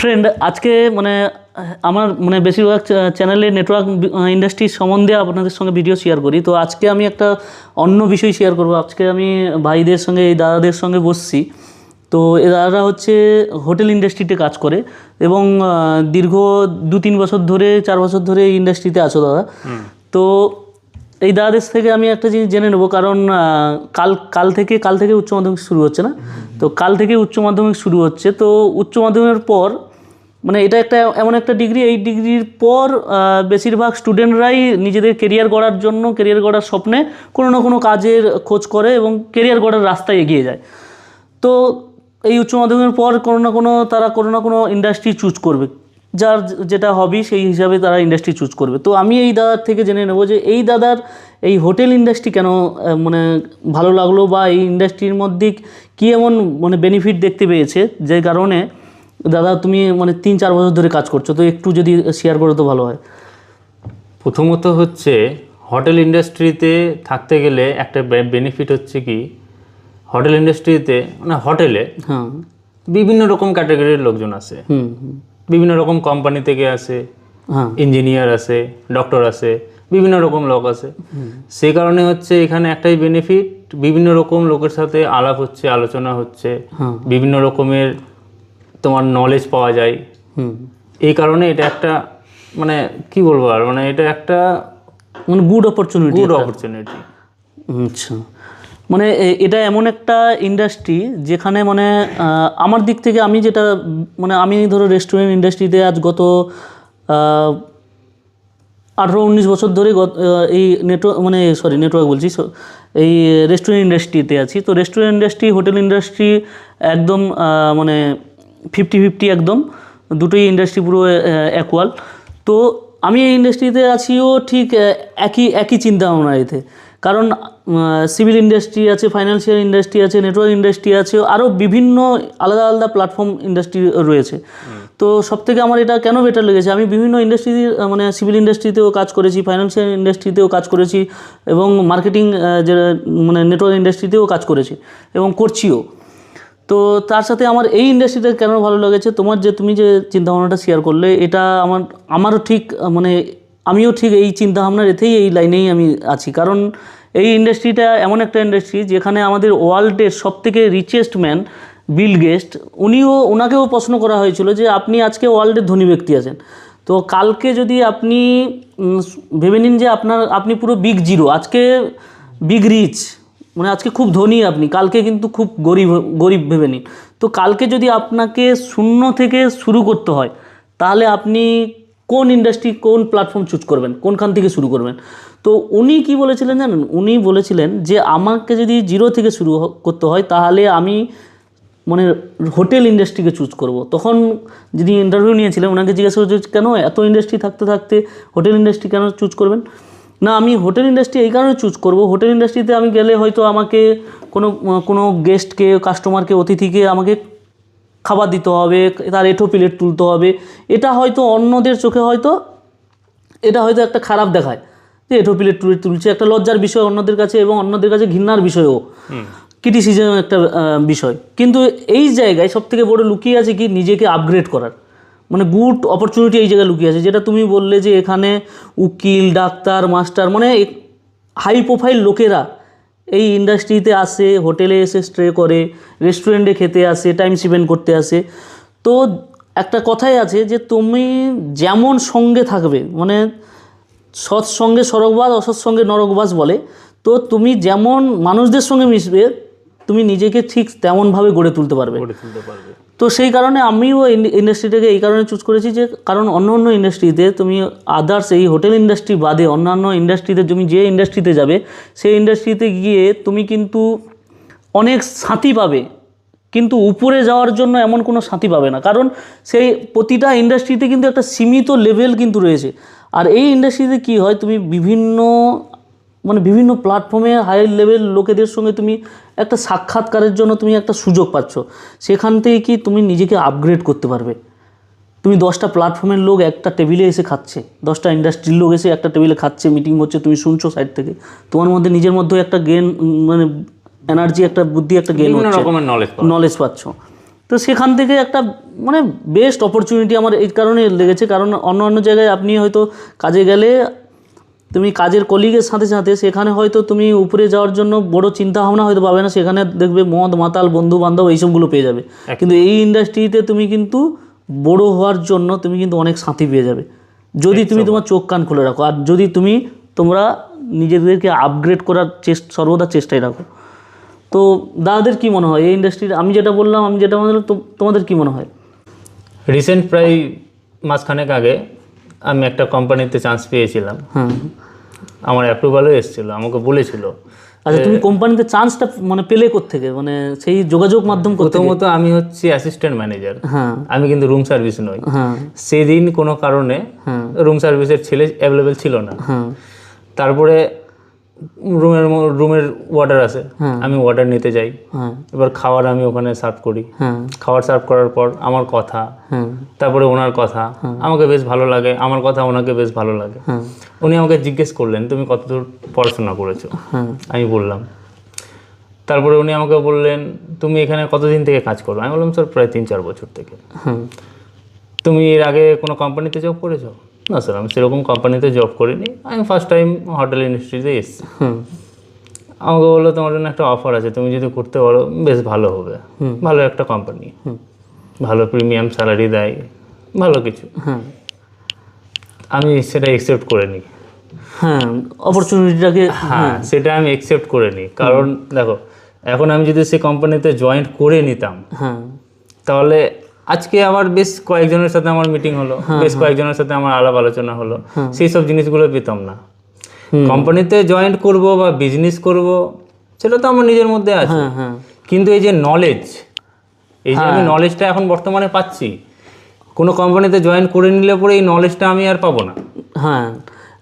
Friend, আজকে মানে আমার মানে বেশিরভাগ চ্যানেলে নেটওয়ার্ক ইন্ডাস্ট্রি সম্বন্ধে আপনাদের সঙ্গে ভিডিও শেয়ার করি। তো আজকে আমি একটা অন্য বিষয় শেয়ার করব। আজকে আমি ভাইদের সঙ্গে, এই দাদাদের সঙ্গে বসছি। তো এই দাদারা হচ্ছে হোটেল ইন্ডাস্ট্রিতে কাজ করে এবং দীর্ঘ 2-3 বছর ধরে, 4 বছর ধরে এই ইন্ডাস্ট্রিতে আছো দাদা। তো এই দাদাদের থেকে আমি একটা জিনিস জেনে নেবো, কারণ কাল থেকে উচ্চ মাধ্যমিক শুরু হচ্ছে না? তো কাল থেকে উচ্চ মাধ্যমিক শুরু হচ্ছে। তো উচ্চ মাধ্যমিকের পর মানে এটা একটা এমন একটা ডিগ্রি, এই ডিগ্রির পর বেশিরভাগ স্টুডেন্টরাই নিজেদের কেরিয়ার গড়ার জন্য, কেরিয়ার গড়ার স্বপ্নে কোনো না কোনো কাজের খোঁজ করে এবং কেরিয়ার গড়ার রাস্তায় এগিয়ে যায়। তো এই উচ্চ মাধ্যমিকের পর তারা কোনো না কোনো ইন্ডাস্ট্রি চুজ করবে, যার যেটা হবি সেই হিসাবে তারা ইন্ডাস্ট্রি চুজ করবে। তো আমি এই দাদার থেকে জেনে নেব যে এই দাদার এই হোটেল ইন্ডাস্ট্রি কেন মানে ভালো লাগলো, বা এই ইন্ডাস্ট্রির মধ্যে কী এমন মানে বেনিফিট দেখতে পেয়েছে যে কারণে দাদা তুমি মানে 3-4 বছর ধরে কাজ করছো। তো একটু যদি শেয়ার করো তো ভালো হয়। প্রথমত হচ্ছে হোটেল ইন্ডাস্ট্রিতে থাকতে গেলে একটা বেনিফিট হচ্ছে কি, হোটেল ইন্ডাস্ট্রিতে মানে হোটেলে হ্যাঁ, বিভিন্ন রকম ক্যাটাগরির লোকজন আছে, বিভিন্ন রকম কোম্পানি থেকে আসে, হ্যাঁ, ইঞ্জিনিয়ার আছে, ডক্টর আছে, বিভিন্ন রকম লোক আছে। সেই কারণে হচ্ছে এখানে একটাই বেনিফিট, বিভিন্ন রকম লোকের সাথে আলাপ হচ্ছে, আলোচনা হচ্ছে, বিভিন্ন রকমের তোমার নলেজ পাওয়া যায়। এই কারণে এটা একটা মানে কি বলবো আর মানে এটা একটা মানে গুড অপরচুনিটি। আচ্ছা, মানে এটা এমন একটা ইন্ডাস্ট্রি যেখানে মানে আমার দিক থেকে আমি যেটা মানে আমি ধরো রেস্টুরেন্ট ইন্ডাস্ট্রিতে আজ গত 18-19 বছর ধরে এই নেটওয়ার্ক বলছি, এই রেস্টুরেন্ট ইন্ডাস্ট্রিতে আছি। তো রেস্টুরেন্ট ইন্ডাস্ট্রি, হোটেল ইন্ডাস্ট্রি একদম মানে 50-50 একদম, দুটোই ইন্ডাস্ট্রি পুরো অ্যাকুয়াল। তো আমি এই ইন্ডাস্ট্রিতে আছিও ঠিক একই চিন্তা ভাবনা এতে, কারণ সিভিল ইন্ডাস্ট্রি আছে, ফাইন্যান্সিয়াল ইন্ডাস্ট্রি আছে, নেটওয়ার্ক ইন্ডাস্ট্রি আছে, আরও বিভিন্ন আলাদা আলাদা প্ল্যাটফর্ম ইন্ডাস্ট্রি রয়েছে। তো সবথেকে আমার এটা কেন বেটার লেগেছে, আমি বিভিন্ন ইন্ডাস্ট্রি মানে সিভিল ইন্ডাস্ট্রিতেও কাজ করেছি, ফাইন্যান্সিয়াল ইন্ডাস্ট্রিতেও কাজ করেছি এবং মার্কেটিং যে মানে নেটওয়ার্ক ইন্ডাস্ট্রিতেও কাজ করেছি এবং করছিও। তো তার সাথে আমার এই ইন্ডাস্ট্রিটা কেন ভালো লেগেছে, তুমি যে চিন্তাভাবনাটা শেয়ার করলে, এটা আমারও ঠিক মানে আমিও ঠিক এই চিন্তাভাবনার এতেই এই লাইনেই আমি আছি। কারণ এই ইন্ডাস্ট্রিটা এমন একটা ইন্ডাস্ট্রি যেখানে আমাদের ওয়ার্ল্ডের সবথেকে রিচেস্ট ম্যান বিল গেটস, ওনাকেও প্রশ্ন করা হয়েছিল যে আপনি আজকে ওয়ার্ল্ডের ধনী ব্যক্তি আছেন, তো কালকে যদি আপনি ভেবে নিন যে আপনি পুরো বিগ জিরো, আজকে বিগ রিচ মানে আজকে খুব ধনী আপনি, কালকে কিন্তু খুব গরিব ভেবে নিন। তো কালকে যদি আপনাকে শূন্য থেকে শুরু করতে হয়, তাহলে আপনি কোন ইন্ডাস্ট্রি, কোন প্ল্যাটফর্ম চুজ করবেন, কোনখান থেকে শুরু করবেন? তো উনি কি বলেছিলেন জানেন? উনি বলেছিলেন যে আমাকে যদি জিরো থেকে শুরু করতে হয়, তাহলে আমি মানে হোটেল ইন্ডাস্ট্রিকে চুজ করব। তখন যিনি ইন্টারভিউ নিয়েছিলেন ওনাকে জিজ্ঞাসা করছে কেন এত ইন্ডাস্ট্রি থাকতে হোটেল ইন্ডাস্ট্রি কেন চুজ করবেন? না, আমি হোটেল ইন্ডাস্ট্রি এই কারণে চুজ করব, হোটেল ইন্ডাস্ট্রিতে আমি গেলে হয়তো আমাকে কোনো গেস্টকে, কাস্টমারকে, অতিথিকে আমাকে খাবার দিতে হবে, তার এঁঠো প্লেট তুলতে হবে। এটা হয়তো অন্যদের চোখে এটা হয়তো একটা খারাপ দেখায় যে এঁঠো প্লেট তুলছে, একটা লজ্জার বিষয় অন্যদের কাছে এবং অন্যদের কাছে ঘৃণার বিষয়ও, ক্রিটিসিজম একটা বিষয়। কিন্তু এই জায়গায় সবথেকে বড় লুকিয়ে আছে কি, নিজেকে আপগ্রেড করার মানে গুড অপরচুনিটি এই জায়গায় লুকিয়ে আছে। যেটা তুমি বললে যে এখানে উকিল, ডাক্তার, মাস্টার মানে হাই প্রোফাইল লোকেরা এই ইন্ডাস্ট্রিতে আসে, হোটেলে এসে স্টে করে, রেস্টুরেন্টে খেতে আসে, টাইম স্পেন্ড করতে আসে। তো একটা কথাই আছে যে তুমি যেমন সঙ্গে থাকবে, মানে সৎসঙ্গে স্বর্গবাস, অসৎসঙ্গে নরকবাস বলে। তো তুমি যেমন মানুষদের সঙ্গে মিশবে, তুমি নিজেকে ঠিক তেমনভাবে গড়ে তুলতে পারবে। তো সেই কারণে আমিও ইন্ডাস্ট্রিটাকে এই কারণে চুজ করেছি যে কারণ অন্য ইন্ডাস্ট্রিতে তুমি আদার্স এই হোটেল ইন্ডাস্ট্রি বাদে অন্যান্য ইন্ডাস্ট্রিতে তুমি যে ইন্ডাস্ট্রিতে যাবে, সেই ইন্ডাস্ট্রিতে গিয়ে তুমি কিন্তু অনেক সাথী পাবে, কিন্তু উপরে যাওয়ার জন্য এমন কোনো সাথী পাবে না। কারণ সেই প্রতিটা ইন্ডাস্ট্রিতে কিন্তু একটা সীমিত লেভেল কিন্তু রয়েছে। আর এই ইন্ডাস্ট্রিতে কি হয়, তুমি বিভিন্ন প্ল্যাটফর্মে হাই লেভেল লোকেদের সঙ্গে তুমি একটা সাক্ষাৎকারের জন্য তুমি একটা সুযোগ পাচ্ছ। সেখান থেকে কি তুমি নিজেকে আপগ্রেড করতে পারবে। তুমি 10টা প্ল্যাটফর্মের লোক একটা টেবিলে এসে খাচ্ছে, 10টা ইন্ডাস্ট্রির লোক এসে একটা টেবিলে খাচ্ছে, মিটিং হচ্ছে, তুমি শুনছো সাইড থেকে, তোমার মধ্যে নিজের মধ্যে একটা গেন মানে এনার্জি, একটা বুদ্ধি, একটা গেন হচ্ছে, নলেজ পাচ্ছ। তো সেখান থেকে একটা মানে বেস্ট অপরচুনিটি আমার এই কারণে লেগেছে, কারণ অন্য অন্য জায়গায় আপনি হয়তো কাজে গেলে তুমি কাজের কলিগের সাথে সাথে সেখানে হয়তো তুমি উপরে যাওয়ার জন্য বড় চিন্তা ভাবনা হয়তো পাবে না, সেখানে দেখবে মদ মাতাল বন্ধু বান্ধব এইসবগুলো পেয়ে যাবে। কিন্তু এই ইন্ডাস্ট্রিতে তুমি কিন্তু বড় হওয়ার জন্য তুমি কিন্তু অনেক সাথী পেয়ে যাবে যদি তুমি তোমার চোখ কান খুলে রাখো, আর যদি তোমরা নিজেদেরকে আপগ্রেড করার সর্বদা চেষ্টায় রাখো। তো দাদাদের কি মনে হয় এই ইন্ডাস্ট্রির, আমি যেটা বললাম তোমাদের কি মনে হয়? রিসেন্ট প্রায় মাসখানেক আগে আমি একটা কোম্পানিতে চান্স পেয়েছিলাম। হ্যাঁ, আমার অ্যাপ্রুভালও এসেছিলো, আমাকে বলেছিল। আচ্ছা, তুমি কোম্পানিতে চান্সটা মানে পেলে কোত্থেকে, মানে সেই যোগাযোগ মাধ্যম প্রথমত আমি হচ্ছি অ্যাসিস্ট্যান্ট ম্যানেজার, হ্যাঁ আমি কিন্তু রুম সার্ভিস নই। হ্যাঁ সেদিন কোনো কারণে রুম সার্ভিসের ছেলে অ্যাভেলেবেল ছিল না। হ্যাঁ তারপরে রুমের ওয়ার্ডার আছে, আমি ওয়ার্ডার নিতে যাই। হ্যাঁ এবার খাবার আমি ওখানে সার্ভ করি। হ্যাঁ খাবার সার্ভ করার পর আমার কথা, হ্যাঁ তারপরে ওনার কথা আমাকে বেশ ভালো লাগে, আমার কথা ওনাকে বেশ ভালো লাগে। হ্যাঁ উনি আমাকে জিজ্ঞেস করলেন তুমি কতদূর পড়াশোনা করেছো, হ্যাঁ আমি বললাম। তারপরে উনি আমাকে বললেন তুমি এখানে কতদিন থেকে কাজ করো, আমি বললাম স্যার প্রায় 3-4 বছর থেকে। হ্যাঁ তুমি এর আগে কোনো কোম্পানিতে জব করেছো? না স্যার আমি সেরকম কোম্পানিতে জব করিনি, আমি ফার্স্ট টাইম হোটেল ইন্ডাস্ট্রিতে এসেছি। আমাকে বললো তোমার জন্য একটা অফার আছে, তুমি যদি করতে পারো বেশ ভালো হবে, ভালো একটা কোম্পানি, ভালো প্রিমিয়াম স্যালারি দেয়, ভালো কিছু। আমি সেটা অ্যাকসেপ্ট করে নিই। হ্যাঁ অপরচুনিটিটাকে, হ্যাঁ সেটা আমি অ্যাকসেপ্ট করে নিই, কারণ দেখো এখন আমি যদি সেই কোম্পানিতে জয়েন করে নিতাম হ্যাঁ তাহলে আজকে আমার বেশ কয়েকজনের সাথে আমার মিটিং হলো, বেশ কয়েকজনের সাথে আমার আলাপ আলোচনা হলো, সেই সব জিনিসগুলো পেতাম না। কোম্পানিতে জয়েন করব বা বিজনেস করব সেটা তো আমার নিজের মধ্যে আছে, কিন্তু এই যে নলেজ, এই যে আমি নলেজটা এখন বর্তমানে পাচ্ছি, কোনো কোম্পানিতে জয়েন করে নিলে পরে এই নলেজটা আমি আর পাবো না। হ্যাঁ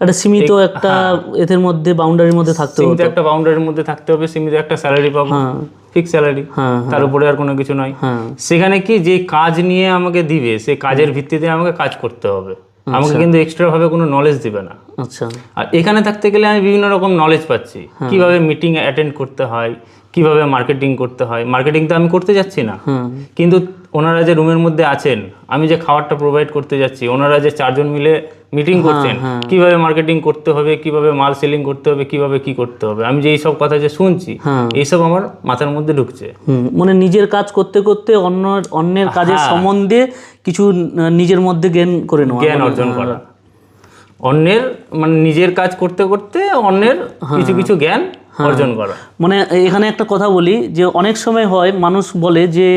একটা সীমিত একটা এদের মধ্যে বাউন্ডারির মধ্যে থাকতে হবে, সীমিত একটা বাউন্ডারির মধ্যে থাকতে হবে, সীমিত একটা স্যালারি পাবো, ফিক্স স্যালারি, তার উপরে আর কোনো কিছু নয়। সেখানে কি যে কাজ নিয়ে আমাকে দিবে সেই কাজের ভিত্তিতে আমাকে কাজ করতে হবে, আমাকে কিন্তু এক্সট্রা ভাবে কোনো নলেজ দিবে না। আচ্ছা, আর এখানে থাকতে গেলে আমি বিভিন্ন রকম নলেজ পাচ্ছি, কিভাবে মিটিং অ্যাটেন্ড করতে হয়, কিভাবে মার্কেটিং করতে হয়। মার্কেটিং তো আমি করতে যাচ্ছি না, কিন্তু ওনারা যে রুমের মধ্যে আছেন, আমি যে খাবারটা প্রোভাইড করতে যাচ্ছি, ওনারা যে 4 জন মিলে মিটিং করছেন, কিভাবে মার্কেটিং করতে হবে, কিভাবে মাল সেলিং করতে হবে, কিভাবে কি করতে হবে, আমি যে এইসব কথা যে শুনছি এইসব আমার মাথার মধ্যে ঢুকছে। মানে নিজের কাজ করতে করতে অন্যের কাজের সম্বন্ধে কিছু নিজের মধ্যে জ্ঞান অর্জন করা, অন্যের মানে নিজের কাজ করতে করতে অন্যের কিছু কিছু জ্ঞান অর্জন করা। মানে এখানে একটা কথা বলি যে অনেক সময় হয় মানুষ বলে যে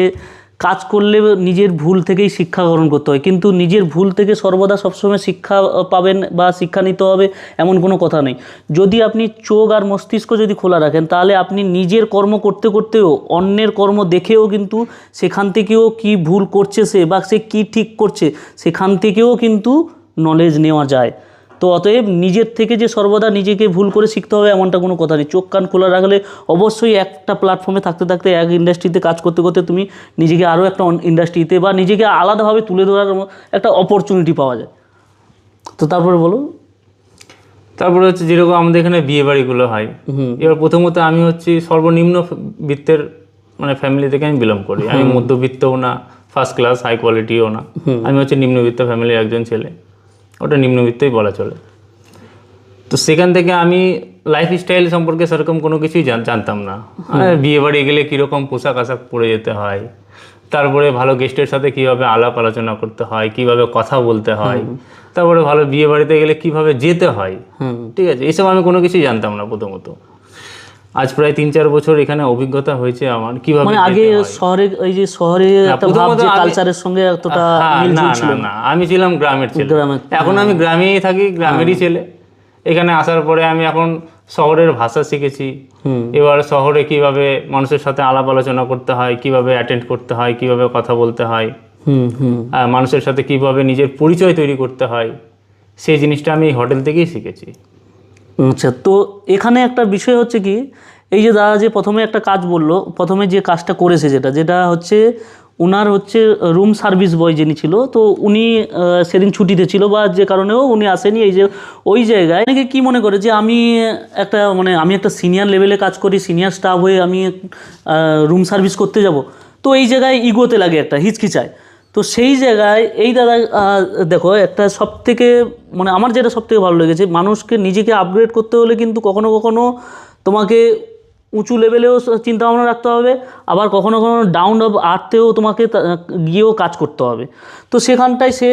কাজ করলে নিজের ভুল থেকেই শিক্ষা গ্রহণ করতে হয়, কিন্তু নিজের ভুল থেকে সর্বদা সবসময় শিক্ষা পাবেন বা শিক্ষা নিতে হবে এমন কোনো কথা নেই। যদি আপনি চোখ আর মস্তিষ্ক যদি খোলা রাখেন তাহলে আপনি নিজের কর্ম করতে করতেও অন্যের কর্ম দেখেও কিন্তু সেখান থেকেও কি ভুল করছে সে বা সে কী ঠিক করছে সেখান থেকেও কিন্তু নলেজ নেওয়া যায়। তো অতএব নিজের থেকে যে সর্বদা নিজেকে ভুল করে শিখতে হবে এমনটা কোনো কথা নেই। চোখ কান খোলা রাখলে অবশ্যই একটা প্ল্যাটফর্মে থাকতে থাকতে এক ইন্ডাস্ট্রিতে কাজ করতে করতে তুমি নিজেকে আরও একটা ইন্ডাস্ট্রিতে বা নিজেকে আলাদাভাবে তুলে ধরার একটা অপরচুনিটি পাওয়া যায়। তো তারপরে বলো। তারপরে হচ্ছে যেরকম আমাদের এখানে বিয়ে বাড়িগুলো হয়, এবার প্রথমত আমি হচ্ছি সর্বনিম্ন বৃত্তের মানে ফ্যামিলি থেকে আমি বিলং করি। আমি মধ্যবিত্তও না, ফার্স্ট ক্লাস হাই কোয়ালিটিও না, আমি হচ্ছে নিম্নবিত্ত ফ্যামিলির একজন ছেলে, ওটা নিম্নবিত্তই বলা চলে। তো সেখান থেকে আমি লাইফস্টাইল সম্পর্কে সেরকম কোনো কিছুই জানতাম না। বিয়ে বাড়ি গেলে কীরকম পোশাক আশাক পরে যেতে হয়, তারপরে ভালো গেস্টের সাথে কীভাবে আলাপ আলোচনা করতে হয়, কীভাবে কথা বলতে হয়, তারপরে ভালো বিয়ে বাড়িতে গেলে কীভাবে যেতে হয়, ঠিক আছে, এইসব আমি কোনো কিছুই জানতাম না প্রথমত। আজ প্রায় 3-4 বছর এখানে অভিজ্ঞতা হয়েছে আমার কিভাবে। মানে আগে শহরে ওই যে শহরে একটা ভাব যে কালচারের সঙ্গে এতটা মিলঝুল ছিল না, আমি ছিলাম গ্রামের ছেলে, এখন আমি গ্রামেই থাকি, গ্রামেরই ছেলে। এখানে আসার পরে আমি এখন শহরের ভাষা শিখেছি। এবার শহরে কিভাবে মানুষের সাথে আলাপ আলোচনা করতে হয়, কিভাবে অ্যাটেন্ড করতে হয়, কিভাবে কথা বলতে হয়, মানুষের সাথে কিভাবে নিজের পরিচয় তৈরি করতে হয়, সেই জিনিসটা আমি হোটেল থেকেই শিখেছি। আচ্ছা, তো এখানে একটা বিষয় হচ্ছে কি, এই যে দাদা যে প্রথমে একটা কাজ বললো, প্রথমে যে কাজটা করেছে যেটা হচ্ছে ওনার হচ্ছে রুম সার্ভিস বয় যিনি ছিল, তো উনি সেদিন ছুটিতে ছিল বা যে কারণেও উনি আসেনি। এই যে ওই জায়গায় অনেকে কী মনে করে যে আমি একটা সিনিয়র লেভেলে কাজ করি, সিনিয়র স্টাফ হয়ে আমি রুম সার্ভিস করতে যাব। তো তো এই জায়গায় ইগোতে লাগে, একটা হিচকিচায়। তো সেই জায়গায় এই দাদা দেখো, একটা সব থেকে মানে আমার যেটা সব থেকে ভালো লেগেছে, মানুষকে নিজেকে আপগ্রেড করতে হলে কিন্তু কখনো কখনো তোমাকে উঁচু লেভেলেও চিন্তা ভাবনা রাখতে হবে, আবার কখনো কখনো ডাউন অফ আর্থেও তোমাকে গিয়েও কাজ করতে হবে। তো সেখানটায় সে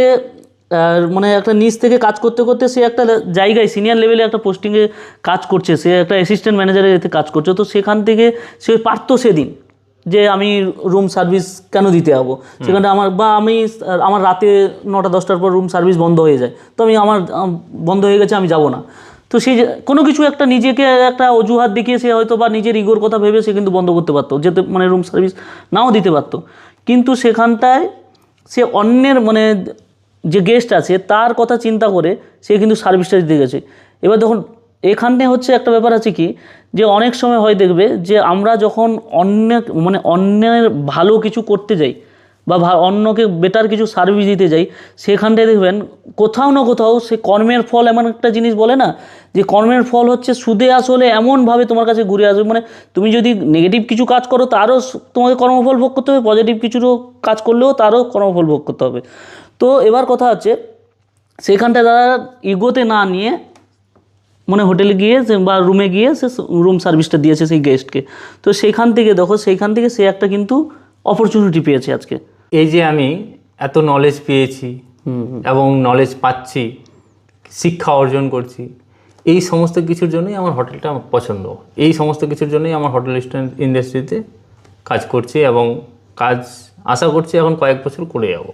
মানে একটা নিচ থেকে কাজ করতে করতে সে একটা জায়গায় সিনিয়র লেভেলে একটা পোস্টিংয়ে কাজ করছে, সে একটা অ্যাসিস্ট্যান্ট ম্যানেজারের এতে কাজ করছে। তো সেখান থেকে সে পারতো সেদিন যে আমি রুম সার্ভিস কেন দিতে যাবো সেখানটা, আমার রাতে 9টা-10টার পর রুম সার্ভিস বন্ধ হয়ে যায়, তো আমার বন্ধ হয়ে গেছে, আমি যাব না। তো সেই কোনো কিছু একটা নিজেকে একটা অজুহাত দেখিয়ে সে হয়তো বা নিজের ইগোর কথা ভেবে সে কিন্তু বন্ধ করতে পারতো, যেতে মানে রুম সার্ভিস নাও দিতে পারতো। কিন্তু সেখানটায় সে অন্যের মানে যে গেস্ট আছে তার কথা চিন্তা করে সে কিন্তু সার্ভিসটা দিতে গেছে। এবার দেখুন এখানে হচ্ছে একটা ব্যাপার আছে কি, যে অনেক সময় হয় দেখবে যে আমরা যখন অন্যের ভালো কিছু করতে যাই বা অন্যকে বেটার কিছু সার্ভিস দিতে যাই, সেখানটায় দেখবেন কোথাও না কোথাও সে কর্মের ফল এমন একটা জিনিস বলে না, যে কর্মের ফল হচ্ছে সুদে আসলে এমনভাবে তোমার কাছে ঘুরে আসবে। মানে তুমি যদি নেগেটিভ কিছু কাজ করো তারও তোমাকে কর্মফল ভোগ করতে হবে, পজিটিভ কিছুরও কাজ করলেও তারও কর্মফল ভোগ করতে হবে। তো এবার কথা হচ্ছে সেখানটায় তারা ইগোতে না নিয়ে মানে হোটেলে গিয়ে বা রুমে গিয়ে সে রুম সার্ভিসটা দিয়েছে সেই গেস্টকে। তো সেইখান থেকে দেখো, সেইখান থেকে সে একটা কিন্তু অপরচুনিটি পেয়েছে আজকে। এই যে আমি এত নলেজ পেয়েছি এবং নলেজ পাচ্ছি, শিক্ষা অর্জন করছি, এই সমস্ত কিছুর জন্যই আমার হোটেলটা আমার পছন্দ, এই সমস্ত কিছুর জন্যই আমার হোটেল ইন্ডাস্ট্রিতে কাজ করছি এবং কাজ আশা করছি এখন কয়েক বছর করে যাব।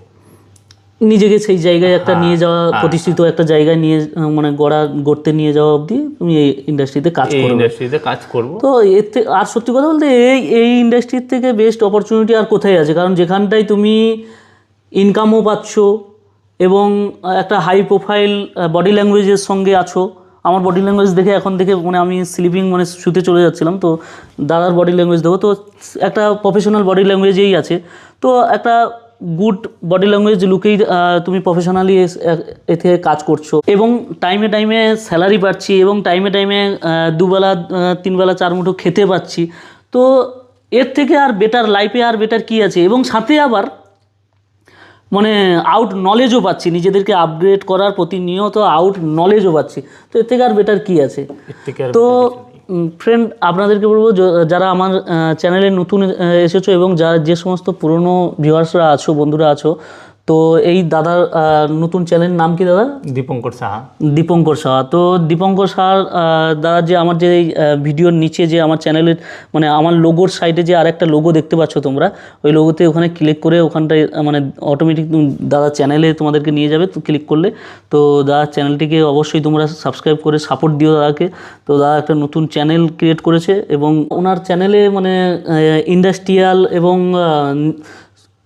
নিজেকে সেই জায়গায় একটা নিয়ে যাওয়া, প্রতিষ্ঠিত একটা জায়গায় নিয়ে মানে গড়তে নিয়ে যাওয়া অবধি তুমি এই ইন্ডাস্ট্রিতে কাজ করবো। তো এতে আর সত্যি কথা বলতে এই ইন্ডাস্ট্রির থেকে বেস্ট অপরচুনিটি আর কোথায় আছে? কারণ যেখানটায় তুমি ইনকামও পাচ্ছ এবং একটা হাই প্রোফাইল বডি ল্যাঙ্গুয়েজের সঙ্গে আছো। আমার বডি ল্যাঙ্গুয়েজ দেখে এখন থেকে মানে আমি স্লিপিং মানে শুতে চলে যাচ্ছিলাম, তো দাদার বডি ল্যাঙ্গুয়েজ দেখো, তো একটা প্রফেশনাল বডি ল্যাঙ্গুয়েজেই আছে। তো একটা গুড বডি ল্যাঙ্গুয়েজ লুকেই তুমি প্রফেশনালি এতে কাজ করছো এবং টাইমে টাইমে স্যালারি পাচ্ছি এবং টাইমে টাইমে 2 বেলা 3 বেলা 4 মুঠো খেতে পাচ্ছি। তো এর থেকে আর বেটার লাইফে আর বেটার কী আছে? এবং সাথে আবার মানে আউট নলেজও পাচ্ছি, নিজেদেরকে আপগ্রেড করার প্রতিনিয়ত আউট নলেজও পাচ্ছি। তো এর থেকে আর বেটার কী আছে? তো ফ্রেন্ড আপনাদেরকে বলবো, যারা আমার চ্যানেলে নতুন এসেছো এবং যে সমস্ত পুরনো ভিউয়ার্সরা আছো, বন্ধুরা আছো, তো এই দাদার নতুন চ্যানেলের নাম কি দাদা? দীপঙ্কর সাহা। তো দীপঙ্কর সাহার দাদা যে আমার যে ভিডিওর নিচে যে আমার চ্যানেলের মানে আমার লোগোর সাইডে যে আরেকটা লোগো দেখতে পাচ্ছ তোমরা, ওই লোগোতে ওখানে ক্লিক করে ওখানটায় মানে অটোমেটিক দাদা চ্যানেলে তোমাদেরকে নিয়ে যাবে। তো ক্লিক করলে তো দাদার চ্যানেলটিকে অবশ্যই তোমরা সাবস্ক্রাইব করে সাপোর্ট দিও দাদাকে। তো দাদা একটা নতুন চ্যানেল ক্রিয়েট করেছে এবং ওনার চ্যানেলে মানে ইন্ডাস্ট্রিয়াল এবং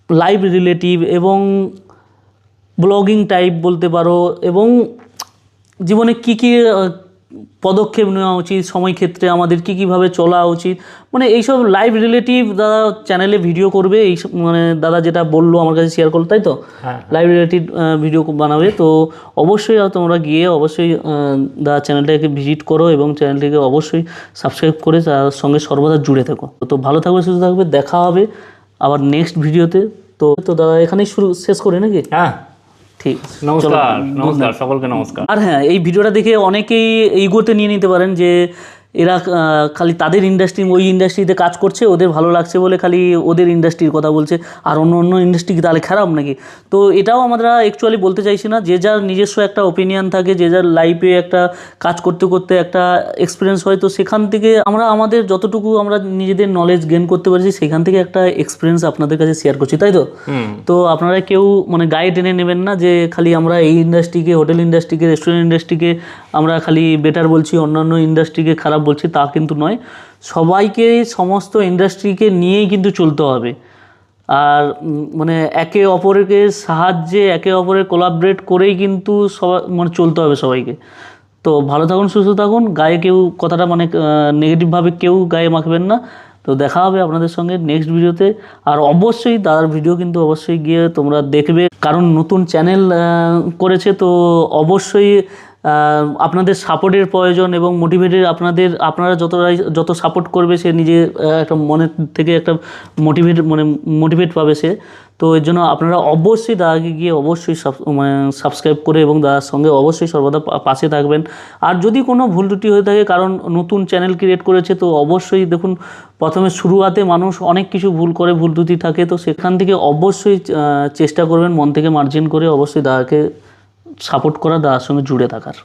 লাইভ রিলেটিভ এবং ব্লগিং টাইপ বলতে পারো, এবং জীবনে কী কী পদক্ষেপ নেওয়া উচিত, সময় ক্ষেত্রে আমাদের কীভাবে চলা উচিত, মানে এইসব লাইভ রিলেটিভ দাদা চ্যানেলে ভিডিও করবে। এইসব মানে দাদা যেটা বললো আমার কাছে শেয়ার করলো, তাই তো লাইভ রিলেটিভ ভিডিও বানাবে। তো অবশ্যই তোমরা গিয়ে অবশ্যই দাদা চ্যানেলটাকে ভিজিট করো এবং চ্যানেলটিকে অবশ্যই সাবস্ক্রাইব করে তার সঙ্গে সর্বদা জুড়ে থাকো। তো ভালো থাকবে, সুস্থ থাকবে, দেখা হবে আবার নেক্সট ভিডিওতে। তো দাদা এখানেই শেষ করি নাকি? হ্যাঁ, ঠিক, নমস্কার সকলকে নমস্কার। আর হ্যাঁ, এই ভিডিওটা দেখে অনেকেই ইগোতে নিয়ে নিতে পারেন যে এরা খালি তাদের ওই ইন্ডাস্ট্রিতে কাজ করছে, ওদের ভালো লাগছে বলে খালি ওদের ইন্ডাস্ট্রির কথা বলছে, আর অন্য ইন্ডাস্ট্রি কি তাহলে খারাপ নাকি? তো এটাও আমরা অ্যাকচুয়ালি বলতে চাইছি না। যে যার নিজস্ব একটা ওপিনিয়ন থাকে, যে যার লাইফে একটা কাজ করতে করতে একটা এক্সপিরিয়েন্স হয়, তো সেখান থেকে আমরা আমাদের যতটুকু আমরা নিজেদের নলেজ গেইন করতে পারছি সেখান থেকে একটা এক্সপিরিয়েন্স আপনাদের কাছে শেয়ার করছি, তাই তো? তো আপনারা কেউ মানে গায়ে টেনে নেবেন না যে খালি আমরা এই ইন্ডাস্ট্রিকে, হোটেল ইন্ডাস্ট্রিকে, রেস্টুরেন্ট ইন্ডাস্ট্রিকে আমরা খালি বেটার বলছি, অন্যান্য ইন্ডাস্ট্রিকে খারাপ বলছি, তা কিন্তু নয়। সবাইকে সমস্ত ইন্ডাস্ট্রিকে নিয়েই কিন্তু চলতে হবে। আর মানে একে অপরকে সাহায্যে, একে অপরের কোলাবরেট করেই কিন্তু সবাই মানে চলতে হবে সবাইকে। তো ভালো থাকুন, সুস্থ থাকুন, গায়ে কেউ কথাটা মানে নেগেটিভভাবে কেউ গায়ে মাখবেন না। তো দেখা হবে আপনাদের সঙ্গে নেক্সট ভিডিওতে। আর অবশ্যই দাদার ভিডিও কিন্তু অবশ্যই গিয়ে তোমরা দেখবে, কারণ নতুন চ্যানেল করেছে, তো অবশ্যই আপনাদের সাপোর্টের প্রয়োজন এবং মোটিভেটেড আপনারা যত সাপোর্ট করবে সে নিজে একটা মনের থেকে একটা মোটিভেট পাবে সে। তো এর জন্য আপনারা অবশ্যই দাদাকে গিয়ে অবশ্যই সাবস্ক্রাইব করে এবং দাদার সঙ্গে অবশ্যই সর্বদা পাশে থাকবেন। আর যদি কোনো ভুল ত্রুটি হয়ে থাকে, কারণ নতুন চ্যানেল ক্রিয়েট করেছে, তো অবশ্যই দেখুন প্রথমে শুরুয়াতে মানুষ অনেক কিছু ভুল করে, ভুল ত্রুটি থাকে, তো সেখান থেকে অবশ্যই চেষ্টা করবেন মন থেকে মার্জিন করে অবশ্যই দাদাকে সাপোর্ট করা, দাদার সঙ্গে জুড়ে থাকার।